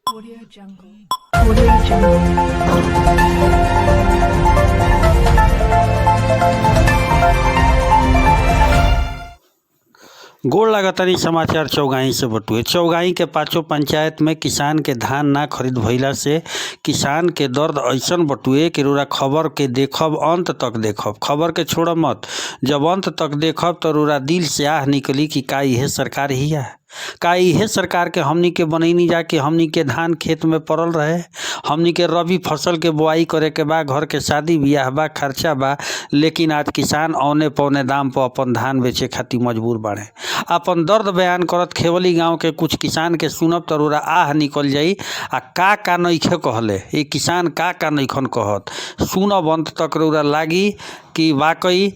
Audio Jungle. Audio Jungle. गोड़ लागतानी समाचार चौगाई से बटुए। चौगाई के पाँचों पंचायत में किसान के धान ना खरीद भइला से किसान के दर्द ऐसन बटुए कि रोरा खबर के देखब, अंत तक देखब, खबर के छोड़ मत। जब अंत तक देखब तो रोरा दिल से आह निकली कि का इहे सरकार ही है, का इहे सरकार के हमनी के बनैनी जा कि हमनी के धान खेत में पड़ल रहे। हमनी के रबी फसल के बोआई करे के बा, घर के शादी बियाह बा, खर्चा बा, लेकिन आज किसान औने पौने दाम पर अपन धान बेचे खातिर मजबूर बाड़े। अपन दर्द बयान करत खेवली गांव के कुछ किसान के सुनब तो रोरा आह निकल जाई। आ का नइखे कहले ये किसान, का नइखन कहत, सुनब अंत तक रोरा लागी कि वाकई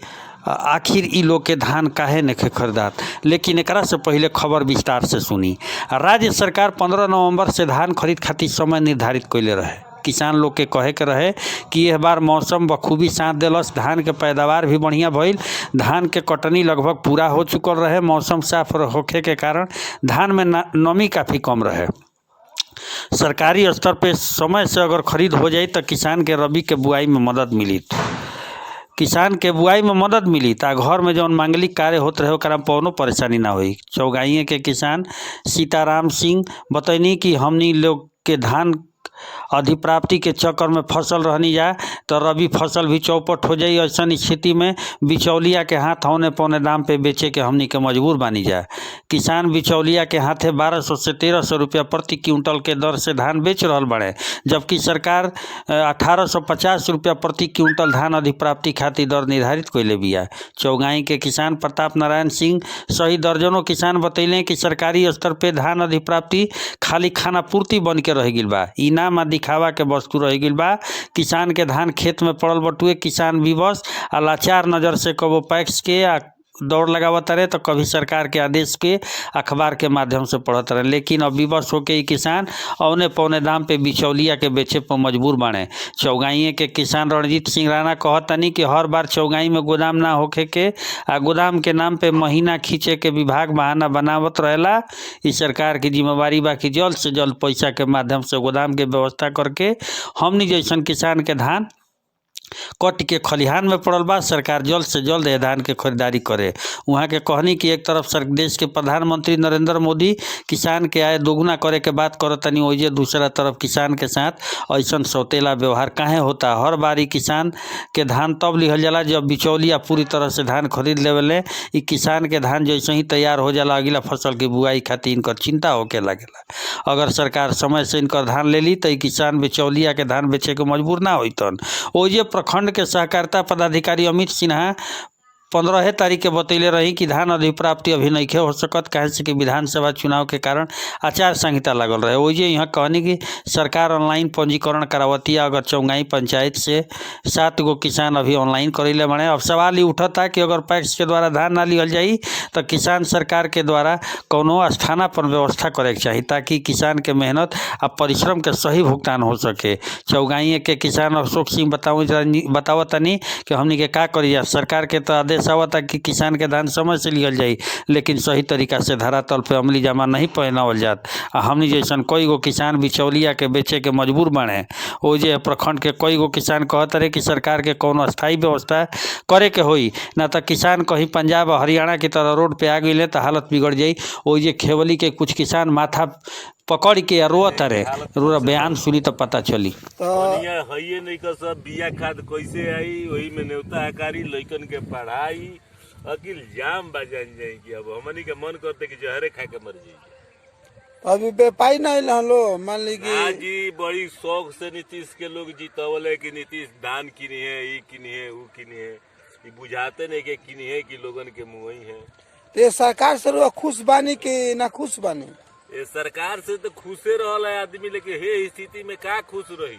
आखिर ई लोग के धान काहे नइखे खरीदात। लेकिन एकरा से पहले खबर विस्तार से सुनी। राज्य सरकार 15 नवंबर से धान खरीद खातिर समय निर्धारित कइले रहे। किसान लोग के कहे के रहे कि यह बार मौसम बखूबी साथ देलस, धान के पैदावार भी बढ़िया भइल, धान के कटनी लगभग पूरा हो चुकल रहे। मौसम साफ होखे के कारण धान में नमी काफ़ी कम रहे। सरकारी स्तर पे समय से अगर खरीद हो जाए तो किसान के रबी के बुआई में मदद मिली, किसान के बुआई में मदद मिली ता घर में जौन मांगलिक कार्य होत रहे ओकरा में कौनो परेशानी ना होई। चौगाई के किसान सीताराम सिंह बतैनी कि हमनी लोग के धान अधिप्राप्ति के चक्कर में फसल रहनी जा तो रबी फसल भी चौपट हो जाई। ऐसा स्थिति में बिचौलिया के हाथ औने पौने दाम पे बेचे के हमनी के मजबूर बानी जा। किसान बिचौलिया के हाथे 1200 से 1300 रुपया प्रति क्विंटल के दर से धान बेच रहल बड़े, जबकि सरकार 1850 रुपया प्रति क्विंटल धान अधिप्राप्ति खातिर दर निर्धारित कइले बिया। चौगाई के किसान प्रताप नारायण सिंह सही दर्जनों किसान बतैले कि सरकारी स्तर पे धान अधिप्राप्ति खाली खाना पूर्ति बन के रह गइल बा, इनाम आ दिखावा के वस्तु रह गइल बा। किसान के धान खेत में पड़ल बटुए, किसान विवश आ लाचार नजर से कबो पैक्स के दौड़ लगावत रहे तो कभी सरकार के आदेश के अखबार के माध्यम से पढ़त रहे। लेकिन अब विवश होके ही किसान औने पौने दाम पे बिचौलिया के बेचे पर मजबूर बाणे। चौगाई के किसान रणजीत सिंह राणा कहतनी कि हर बार चौगाई में गोदाम ना होखे के आ गोदाम के नाम पे महीना खींचे के विभाग बहाना बनावत रहेला। इस सरकार की जिम्मेवारी बा कि जल्द से जल्द पैसा के माध्यम से गोदाम के व्यवस्था करके हमनी जैसन किसान के धान कट के खलिहान में पड़ल बा, सरकार जल्द से जल्द ये धान के खरीदारी करे। वहाँ के कहनी कि एक तरफ देश के प्रधानमंत्री नरेंद्र मोदी किसान के आय दोगुना करे के बात करतनी, वही दूसरा तरफ किसान के साथ ऐसा सौतेला व्यवहार काहे होता। हर बारी किसान के धान तब लिहल जाला जब बिचौलिया पूरी तरह से धान खरीद लेवले। इ किसान के धान जैसे ही तैयार हो जाला अगला फसल की बुआई खातिर इनकर चिंता होके लगेला। अगर सरकार समय से इनकर धान ले ली तो किसान बिचौलिया के धान बेचे के मजबूर ना होतन। ओजे प्रखंड के सहकारिता पदाधिकारी अमित सिन्हा 15 तारीख के बतैले रही कि धान अधिप्राप्ति अभी नइखे हो सकत, काहे से कि विधानसभा चुनाव के कारण आचार संहिता लागल रहे। वही यहाँ कहनी कि सरकार ऑनलाइन पंजीकरण करावती। अगर चौगाई पंचायत से 7 गो किसान अभी ऑनलाइन करेले बने। अब सवाल ही उठता कि अगर पैक्स के द्वारा धान ना लिहल जाई तो किसान सरकार के द्वारा कोनो आस्थाना पर व्यवस्था करे के चाहिए ताकि किसान के मेहनत आ परिश्रम के सही भुगतान हो सके। चौगाई के किसान अशोक सिंह बतावतनी कि हमनी के का करिया। सरकार के तो आदेश आवता कि किसान के धान समय से लिहल जाई, लेकिन सही तरीका से धरातल पे अमली जामा नहीं पहनावल जात। हमनी जैसन कई गो किसान बिचौलिया के बेचे के मजबूर बने। ओजे प्रखंड के कई गो किसान कहत रहे कि सरकार के कोनो स्थायी व्यवस्था करे के होई, ना तो किसान कहीं पंजाब और हरियाणा की तरह रोड पे आ गई तो हालत बिगड़ जाई। ओजे खेवली के कुछ किसान माथा पकड़ के रोत रहे, रोरा बयान सुनी तो पता चली। हइये नहीं कर सब बिया खाद कैसे आई, वही में नेवता हकारी लइकन के पढ़ाई अकिल जाम बजान जाए कि अब हमनी के मन करते कि जहरे खा के मर जाइए। अभी बेपाई नहीं लो मान ली कि जी बड़ी शौक से नीतीश के लोग जीतवले कि नीतीश धान किनी है, ई किनी है, ऊ किनी है, ई बुझाते नहीं के किनी है कि लोगन के मुंह है। ते सरकार से खुश बानी कि ना खुश बानी? ये सरकार से तो खुशे रहल है आदमी, लेकिन हे स्थिति में का खुश रही।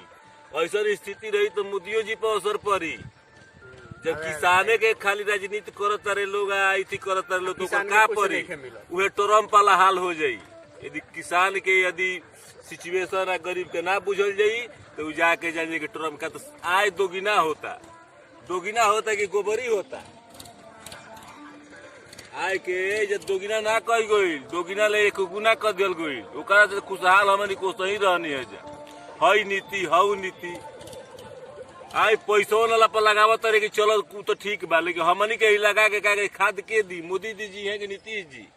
ऐसा स्थिति रही तो मोदियो जी पर असर पड़ी। जब किसाने के खाली राजनीति करत रहे लोग, आई करत रहे लोग, तो का पड़ी उहे ट्रम्प वाला हाल हो जाई। यदि किसान के यदि सिचुएशन गरीब के ना बुझल जाई तो जाके जाने के ट्रम्प का तो आय दोगुना होता कि गोबरी होता। आय के जब दोगुना ना कह गई दोगुना ले एक गुना कर दियल गई ओकरा से खुशहाल हमनी को सही रहनी है जा हई नीति हऊ नीति आय पैसों वाला पर लगावत रहे कि चलो तो ठीक बा लेकिन हमनी के ही लगा के का खाद के दी मोदी जी है कि नीतीश जी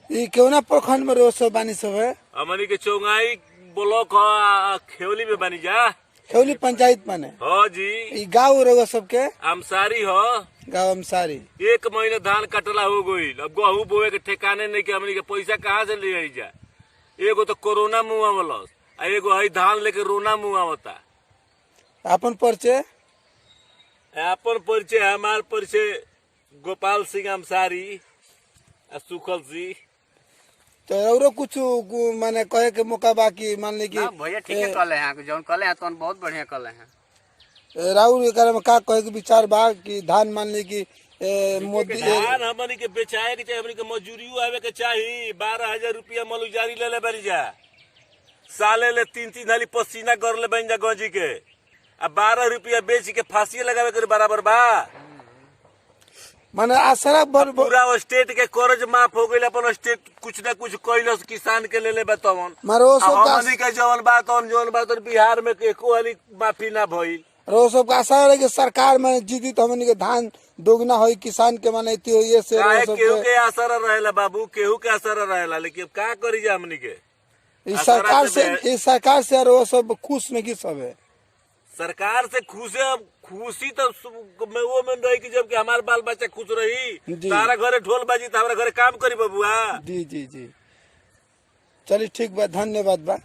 ये क्यों ना प्रखंड में रोज सब बानी सब है हमनी के चौगाई ब्लॉक खेवली में बनी जा खेवली पंचायत माने हाँ जी ये गाँव रहो सबके आमसारी हो गाँव हमसारी एक महीने धान कटला हो गई अब गहूँ बोए के ठिकाने नहीं के हमनी के पैसा कहाँ से ले आई जा एगो तो कोरोना मुआ वाला एगो हई धान लेके रोना मुआ होता अपन परिचय अपन परिचय हमार परिचय गोपाल सिंह आमसारी सुखल सिंह तो औरो कुछ माने कहे के मौका बाकी मान ली कि भैया ठीक है कल है जौन कल है तो बहुत बढ़िया कल है राहुल एकरा में का कहे के विचार बा कि धान मान ली कि मोदी धान हमनी के बेचाए के चाहिए हमनी के मजूरियो आवे के चाहिए 12,000 रुपया मलुजारी ले ले बनी जा साले ले 3-3 हाली पसीना कर ले बन जा गंजी के अब 12 रुपया बेच के फांसी लगावे के बराबर बा माने आसरा पूरा स्टेट के कर्ज माफ हो गई अपन स्टेट कुछ न कुछ कैलस किसान के ले ले बतावन मारो सब हमनी के जवन बात बिहार में एको हाली माफी ना भइल रो सब आशा रहे कि सरकार में जीती तो हमनी के धान दोगुना होई किसान के माने इति होई से काहे केहू के असर रहेला बाबू केहू के असर रहेला लेकिन अब का करी जा हमनी के इस सरकार से रो सब खुश नहीं सब है सरकार से खुशी तो वो में रही कि जब कि हमारे बाल बच्चा खुश रही तारा घरे ढोल बाजी तो हमारे घरे काम करी बबुआ जी जी जी चलिए ठीक बा धन्यवाद बा।